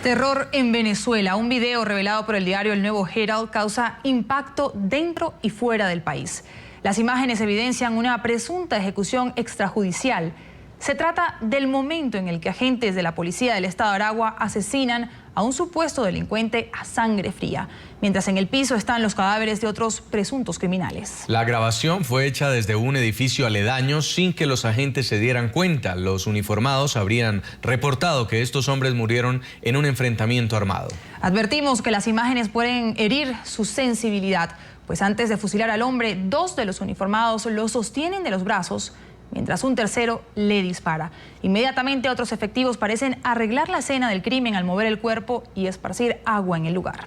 Terror en Venezuela. Un video revelado por el diario El Nuevo Herald causa impacto dentro y fuera del país. Las imágenes evidencian una presunta ejecución extrajudicial. Se trata del momento en el que agentes de la policía del estado de Aragua asesinan a un supuesto delincuente a sangre fría, mientras en el piso están los cadáveres de otros presuntos criminales. La grabación fue hecha desde un edificio aledaño sin que los agentes se dieran cuenta. Los uniformados habrían reportado que estos hombres murieron en un enfrentamiento armado. Advertimos que las imágenes pueden herir su sensibilidad, pues antes de fusilar al hombre, dos de los uniformados lo sostienen de los brazos, mientras un tercero le dispara. Inmediatamente otros efectivos parecen arreglar la escena del crimen al mover el cuerpo y esparcir agua en el lugar.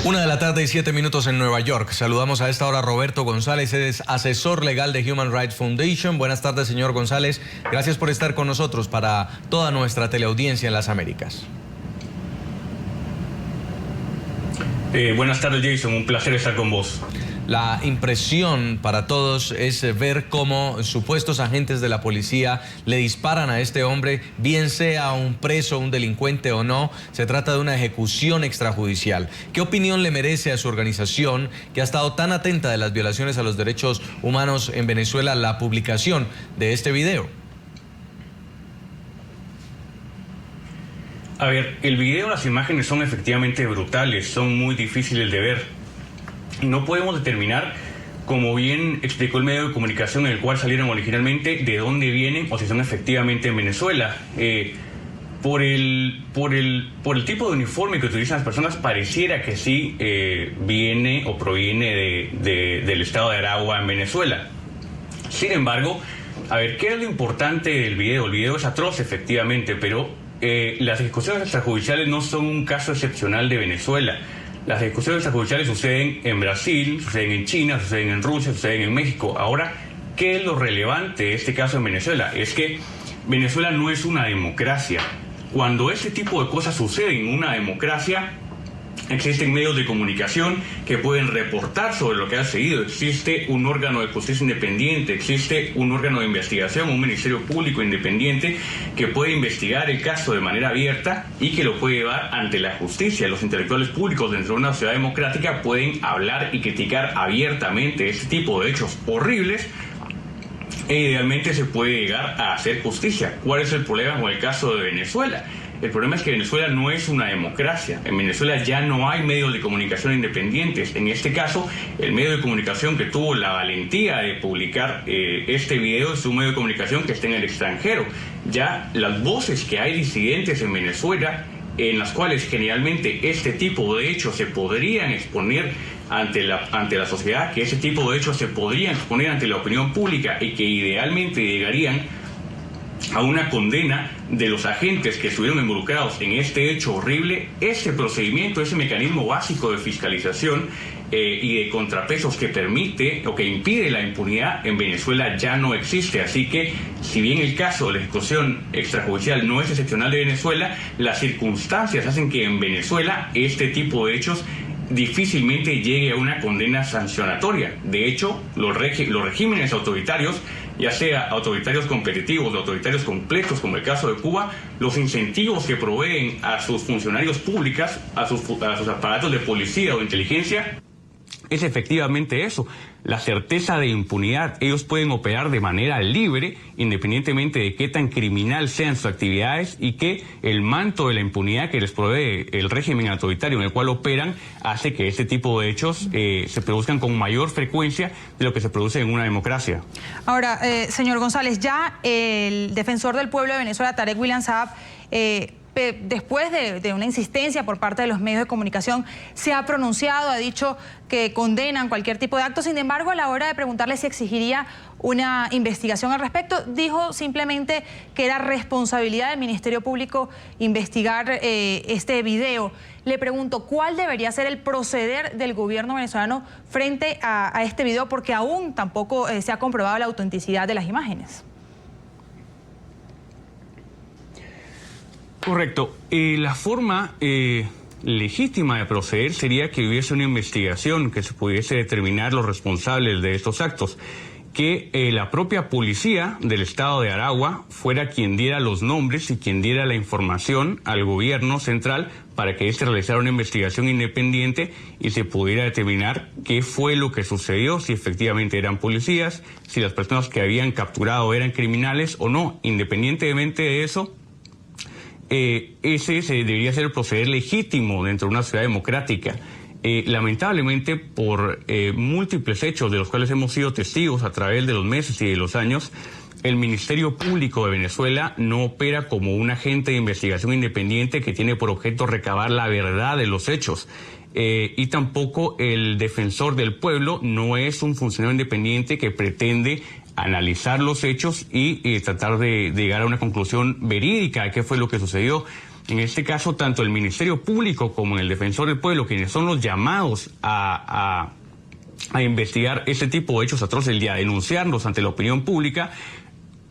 Una de la tarde y 7 minutos en Nueva York. Saludamos a esta hora a Roberto González, es asesor legal de Human Rights Foundation. Buenas tardes, señor González. Gracias por estar con nosotros para toda nuestra teleaudiencia en las Américas. Buenas tardes, Jason. Un placer estar con vos. La impresión para todos es ver cómo supuestos agentes de la policía le disparan a este hombre, bien sea un preso, un delincuente o no. Se trata de una ejecución extrajudicial. ¿Qué opinión le merece a su organización, que ha estado tan atenta de las violaciones a los derechos humanos en Venezuela, la publicación de este video? A ver, el video, las imágenes son efectivamente brutales, son muy difíciles de ver. No podemos determinar, como bien explicó el medio de comunicación en el cual salieron originalmente, de dónde vienen o si son efectivamente en Venezuela. Por el tipo de uniforme que utilizan las personas, pareciera que sí viene o proviene del estado de Aragua en Venezuela. Sin embargo, a ver, ¿qué es lo importante del video? El video es atroz, efectivamente, pero las ejecuciones extrajudiciales no son un caso excepcional de Venezuela. Las ejecuciones extrajudiciales suceden en Brasil, suceden en China, suceden en Rusia, suceden en México. Ahora, ¿qué es lo relevante de este caso en Venezuela? Es que Venezuela no es una democracia. Cuando este tipo de cosas suceden en una democracia, existen medios de comunicación que pueden reportar sobre lo que ha sucedido. Existe un órgano de justicia independiente, existe un órgano de investigación, un ministerio público independiente que puede investigar el caso de manera abierta y que lo puede llevar ante la justicia. Los intelectuales públicos dentro de una sociedad democrática pueden hablar y criticar abiertamente este tipo de hechos horribles e idealmente se puede llegar a hacer justicia. ¿Cuál es el problema con el caso de Venezuela? El problema es que Venezuela no es una democracia. En Venezuela ya no hay medios de comunicación independientes. En este caso, el medio de comunicación que tuvo la valentía de publicar este video es un medio de comunicación que está en el extranjero. Ya las voces que hay disidentes en Venezuela, en las cuales generalmente este tipo de hechos se podrían exponer ante la sociedad, que ese tipo de hechos se podrían exponer ante la opinión pública y que idealmente llegarían a una condena de los agentes que estuvieron involucrados en este hecho horrible. Ese procedimiento, ese mecanismo básico de fiscalización y de contrapesos que permite o que impide la impunidad en Venezuela ya no existe. Así que, si bien el caso de la ejecución extrajudicial no es excepcional de Venezuela, las circunstancias hacen que en Venezuela este tipo de hechos difícilmente llegue a una condena sancionatoria. De hecho, los regímenes autoritarios, ya sea autoritarios competitivos o autoritarios completos, como el caso de Cuba, los incentivos que proveen a sus funcionarios públicos, a sus aparatos de policía o de inteligencia, es efectivamente eso, la certeza de impunidad. Ellos pueden operar de manera libre, independientemente de qué tan criminal sean sus actividades, y que el manto de la impunidad que les provee el régimen autoritario en el cual operan hace que este tipo de hechos se produzcan con mayor frecuencia de lo que se produce en una democracia. Ahora, señor González, ya el defensor del pueblo de Venezuela, Tarek William Saab, después de una insistencia por parte de los medios de comunicación, se ha pronunciado, ha dicho que condenan cualquier tipo de acto. Sin embargo, a la hora de preguntarle si exigiría una investigación al respecto, dijo simplemente que era responsabilidad del Ministerio Público investigar este video. Le pregunto, ¿cuál debería ser el proceder del gobierno venezolano frente a este video? Porque aún tampoco se ha comprobado la autenticidad de las imágenes. Correcto. La forma legítima de proceder sería que hubiese una investigación, que se pudiese determinar los responsables de estos actos, que la propia policía del estado de Aragua fuera quien diera los nombres y quien diera la información al gobierno central para que éste realizara una investigación independiente y se pudiera determinar qué fue lo que sucedió, si efectivamente eran policías, si las personas que habían capturado eran criminales o no. Independientemente de eso, ese debería ser el proceder legítimo dentro de una sociedad democrática. Lamentablemente, por múltiples hechos de los cuales hemos sido testigos a través de los meses y de los años, el Ministerio Público de Venezuela no opera como un agente de investigación independiente que tiene por objeto recabar la verdad de los hechos. Y tampoco el defensor del pueblo no es un funcionario independiente que pretende analizar los hechos y tratar de llegar a una conclusión verídica de qué fue lo que sucedió. En este caso, tanto el Ministerio Público como el Defensor del Pueblo, quienes son los llamados a investigar este tipo de hechos atroces y a denunciarlos ante la opinión pública,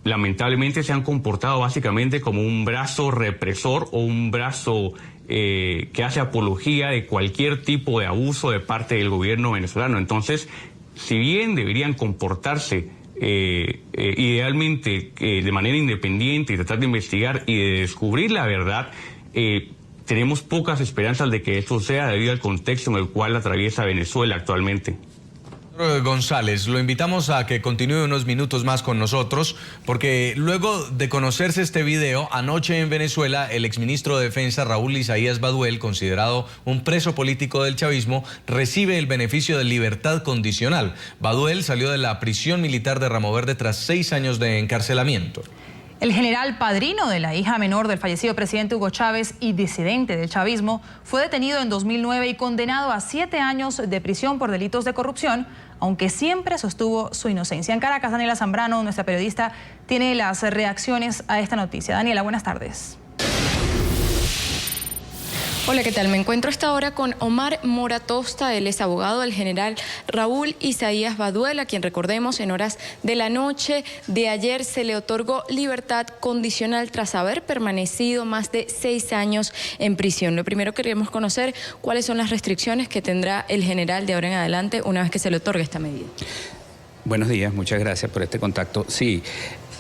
lamentablemente se han comportado básicamente como un brazo represor o un brazo que hace apología de cualquier tipo de abuso de parte del gobierno venezolano. Entonces, si bien deberían comportarse idealmente de manera independiente y tratar de investigar y de descubrir la verdad, tenemos pocas esperanzas de que esto sea debido al contexto en el cual atraviesa Venezuela actualmente. González, lo invitamos a que continúe unos minutos más con nosotros, porque luego de conocerse este video, anoche en Venezuela, el exministro de Defensa, Raúl Isaías Baduel, considerado un preso político del chavismo, recibe el beneficio de libertad condicional. Baduel salió de la prisión militar de Ramo Verde tras 6 años de encarcelamiento. El general padrino de la hija menor del fallecido presidente Hugo Chávez y disidente del chavismo fue detenido en 2009 y condenado a 7 años de prisión por delitos de corrupción, aunque siempre sostuvo su inocencia. En Caracas, Daniela Zambrano, nuestra periodista, tiene las reacciones a esta noticia. Daniela, buenas tardes. Hola, ¿qué tal? Me encuentro a esta hora con Omar Moratosta. Él es abogado del general Raúl Isaías Baduel, a quien, recordemos, en horas de la noche de ayer se le otorgó libertad condicional tras haber permanecido más de 6 años en prisión. Lo primero que queremos conocer, ¿cuáles son las restricciones que tendrá el general de ahora en adelante una vez que se le otorgue esta medida? Buenos días, muchas gracias por este contacto. Sí.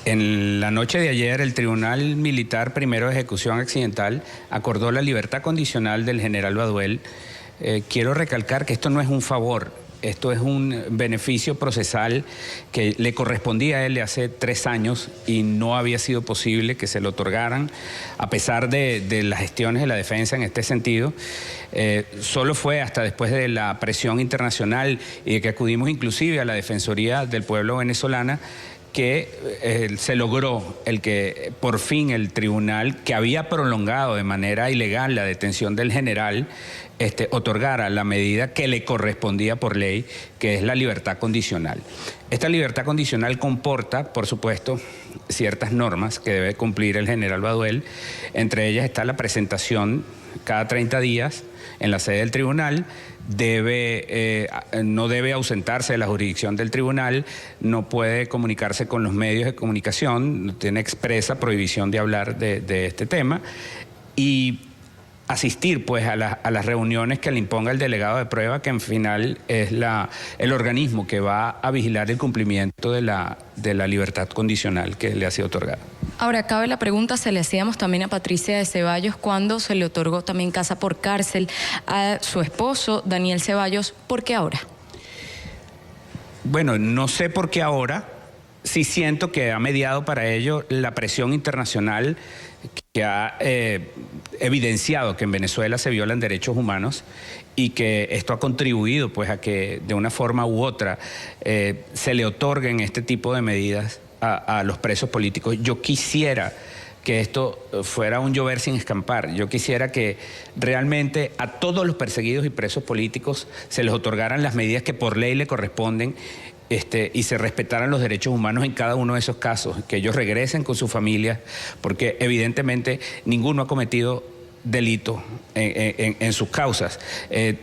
En la noche de ayer, el Tribunal Militar Primero de Ejecución Accidental acordó la libertad condicional del general Baduel. Quiero recalcar que esto no es un favor, esto es un beneficio procesal que le correspondía a él de hace 3 años y no había sido posible que se lo otorgaran, a pesar de las gestiones de la defensa en este sentido. Solo fue hasta después de la presión internacional y de que acudimos inclusive a la Defensoría del Pueblo venezolana que se logró el que por fin el tribunal, que había prolongado de manera ilegal la detención del general, otorgara la medida que le correspondía por ley, que es la libertad condicional. Esta libertad condicional comporta, por supuesto, ciertas normas que debe cumplir el general Baduel. Entre ellas está la presentación cada 30 días en la sede del tribunal. No debe ausentarse de la jurisdicción del tribunal, no puede comunicarse con los medios de comunicación, tiene expresa prohibición de hablar de este tema, y asistir pues a las reuniones que le imponga el delegado de prueba, que en final es el organismo que va a vigilar el cumplimiento de la libertad condicional que le ha sido otorgada. Ahora, cabe la pregunta, se le hacíamos también a Patricia de Ceballos cuando se le otorgó también casa por cárcel a su esposo, Daniel Ceballos. ¿Por qué ahora? Bueno, no sé por qué ahora. Sí siento que ha mediado para ello la presión internacional que ha evidenciado que en Venezuela se violan derechos humanos y que esto ha contribuido pues a que de una forma u otra se le otorguen este tipo de medidas a los presos políticos. Yo quisiera que esto fuera un llover sin escampar. Yo quisiera que realmente a todos los perseguidos y presos políticos se les otorgaran las medidas que por ley le corresponden y se respetaran los derechos humanos en cada uno de esos casos, que ellos regresen con sus familias, porque evidentemente ninguno ha cometido delito en sus causas.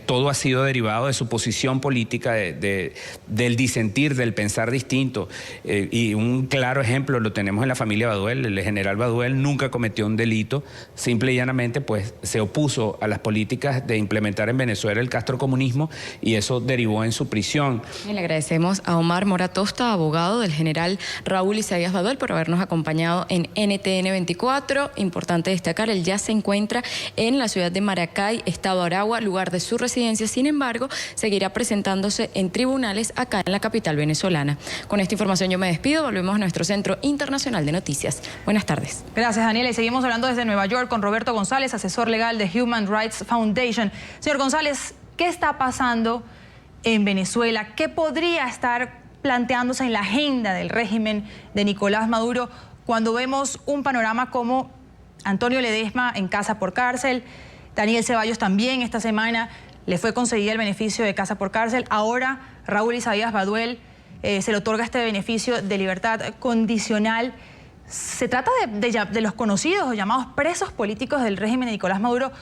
Todo ha sido derivado de su posición política, del disentir, del pensar distinto. Y un claro ejemplo lo tenemos en la familia Baduel. El general Baduel nunca cometió un delito, simple y llanamente pues se opuso a las políticas de implementar en Venezuela el castrocomunismo y eso derivó en su prisión. Y le agradecemos a Omar Mora Tosta, abogado del general Raúl Isaías Baduel, por habernos acompañado en NTN 24. Importante destacar, él ya se encuentra en la ciudad de Maracay, estado Aragua, lugar de su residencia. Sin embargo, seguirá presentándose en tribunales acá en la capital venezolana. Con esta información yo me despido. Volvemos a nuestro Centro Internacional de Noticias. Buenas tardes. Gracias, Daniela. Y seguimos hablando desde Nueva York con Roberto González, asesor legal de Human Rights Foundation. Señor González, ¿qué está pasando en Venezuela? ¿Qué podría estar planteándose en la agenda del régimen de Nicolás Maduro cuando vemos un panorama como Antonio Ledesma en casa por cárcel, Daniel Ceballos también esta semana le fue concedido el beneficio de casa por cárcel, ahora Raúl Isaías Baduel se le otorga este beneficio de libertad condicional? Se trata de los conocidos o llamados presos políticos del régimen de Nicolás Maduro,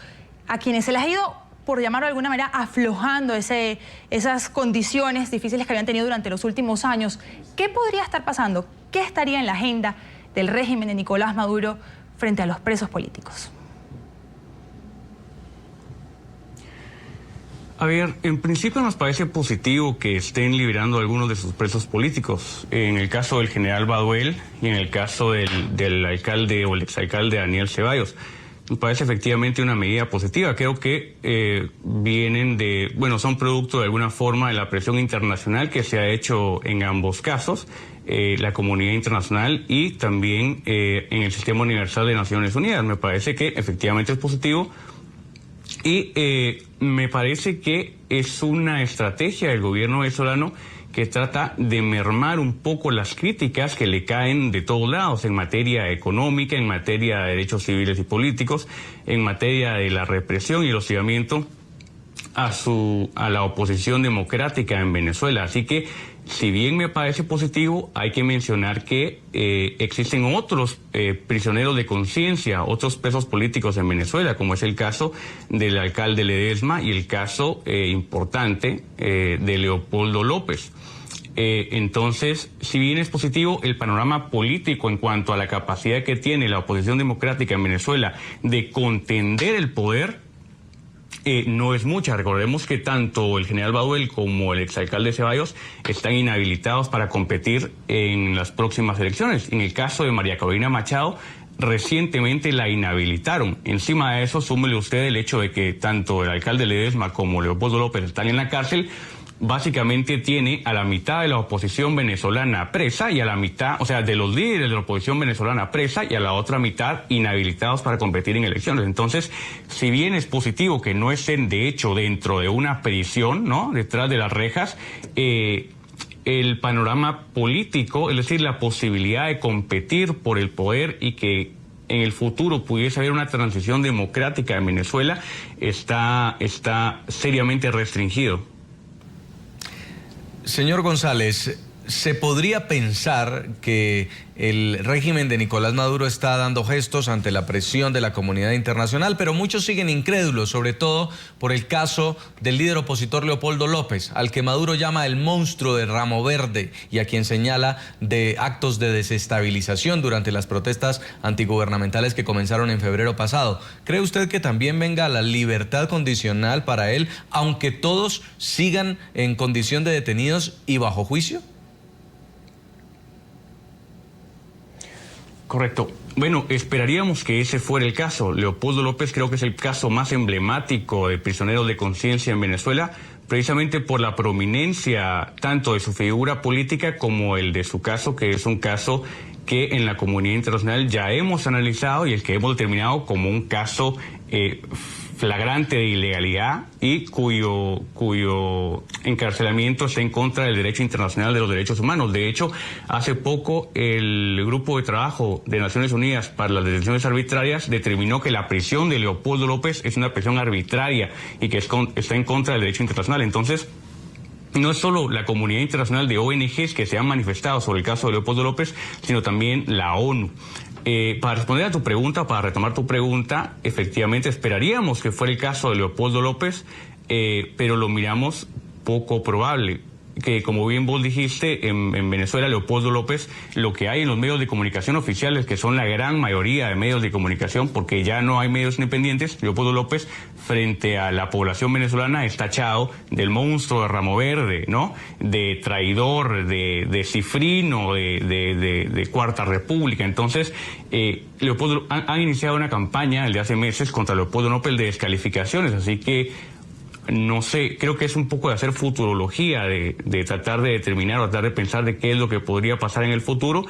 a quienes se les ha ido, por llamarlo de alguna manera, aflojando esas condiciones difíciles que habían tenido durante los últimos años. ¿Qué podría estar pasando? ¿Qué estaría en la agenda del régimen de Nicolás Maduro frente a los presos políticos? A ver, en principio nos parece positivo que estén liberando a algunos de sus presos políticos. En el caso del general Baduel y en el caso del alcalde o el exalcalde Daniel Ceballos. Nos parece efectivamente una medida positiva. Creo que son producto de alguna forma de la presión internacional que se ha hecho en ambos casos. La comunidad internacional y también en el Sistema Universal de Naciones Unidas. Me parece que efectivamente es positivo y me parece que es una estrategia del gobierno venezolano que trata de mermar un poco las críticas que le caen de todos lados en materia económica, en materia de derechos civiles y políticos, en materia de la represión y el hostigamiento a la oposición democrática en Venezuela. Así que, si bien me parece positivo, hay que mencionar que existen otros prisioneros de conciencia, otros presos políticos en Venezuela, como es el caso del alcalde Ledesma y el caso importante de Leopoldo López. Entonces, si bien es positivo, el panorama político en cuanto a la capacidad que tiene la oposición democrática en Venezuela de contender el poder, no es mucha. Recordemos que tanto el general Baduel como el exalcalde Ceballos están inhabilitados para competir en las próximas elecciones. En el caso de María Corina Machado, recientemente la inhabilitaron. Encima de eso, súmele usted el hecho de que tanto el alcalde Ledesma como Leopoldo López están en la cárcel. Básicamente tiene a la mitad de la oposición venezolana presa y a la mitad, o sea, de los líderes de la oposición venezolana presa y a la otra mitad inhabilitados para competir en elecciones. Entonces, si bien es positivo que no estén de hecho dentro de una prisión, ¿no?, detrás de las rejas, el panorama político, es decir, la posibilidad de competir por el poder y que en el futuro pudiese haber una transición democrática en Venezuela, está seriamente restringido. Señor González, ¿se podría pensar que el régimen de Nicolás Maduro está dando gestos ante la presión de la comunidad internacional? Pero muchos siguen incrédulos, sobre todo por el caso del líder opositor Leopoldo López, al que Maduro llama el monstruo de Ramo Verde y a quien señala de actos de desestabilización durante las protestas antigubernamentales que comenzaron en febrero pasado. ¿Cree usted que también venga la libertad condicional para él, aunque todos sigan en condición de detenidos y bajo juicio? Correcto. Bueno, esperaríamos que ese fuera el caso. Leopoldo López creo que es el caso más emblemático de prisioneros de conciencia en Venezuela, precisamente por la prominencia tanto de su figura política como el de su caso, que es un caso que en la comunidad internacional ya hemos analizado y el que hemos determinado como un caso flagrante de ilegalidad y cuyo encarcelamiento está en contra del derecho internacional de los derechos humanos. De hecho, hace poco el Grupo de Trabajo de Naciones Unidas para las Detenciones Arbitrarias determinó que la prisión de Leopoldo López es una prisión arbitraria y que está en contra del derecho internacional. Entonces, no es solo la comunidad internacional de ONGs que se han manifestado sobre el caso de Leopoldo López, sino también la ONU. Para responder a tu pregunta, para retomar tu pregunta, efectivamente esperaríamos que fuera el caso de Leopoldo López, pero lo miramos poco probable. Que como bien vos dijiste, en Venezuela, Leopoldo López, lo que hay en los medios de comunicación oficiales, que son la gran mayoría de medios de comunicación, porque ya no hay medios independientes, Leopoldo López, frente a la población venezolana, es tachado del monstruo de Ramo Verde, ¿no? De traidor, de cifrino, de Cuarta República. Entonces, Leopoldo han iniciado una campaña desde hace meses contra Leopoldo López de descalificaciones, así que no sé, creo que es un poco de hacer futurología, de tratar de determinar o tratar de pensar de qué es lo que podría pasar en el futuro.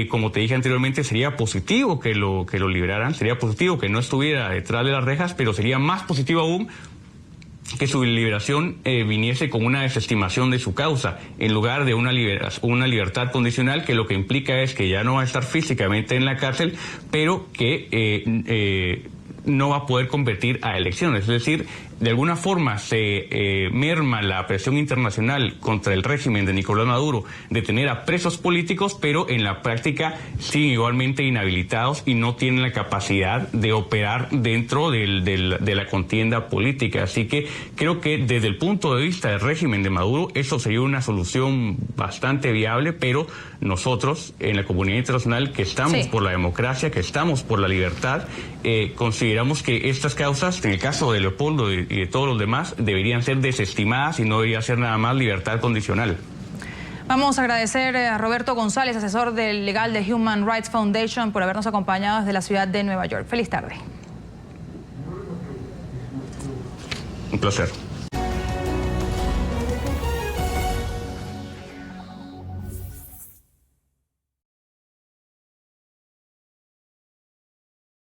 Como te dije anteriormente, sería positivo que lo liberaran, sería positivo que no estuviera detrás de las rejas, pero sería más positivo aún que su liberación viniese con una desestimación de su causa, en lugar de una libertad condicional, que lo que implica es que ya no va a estar físicamente en la cárcel, pero que no va a poder competir a elecciones. Es decir, de alguna forma se merma la presión internacional contra el régimen de Nicolás Maduro de tener a presos políticos, pero en la práctica siguen igualmente inhabilitados y no tienen la capacidad de operar dentro de la contienda política. Así que creo que desde el punto de vista del régimen de Maduro, eso sería una solución bastante viable, pero nosotros en la comunidad internacional, que estamos por la democracia, que estamos por la libertad, consideramos que estas causas, en el caso de Leopoldo y de todos los demás, deberían ser desestimadas y no debería ser nada más libertad condicional. Vamos a agradecer a Roberto González, asesor del legal de Human Rights Foundation, por habernos acompañado desde la ciudad de Nueva York. Feliz tarde. Un placer.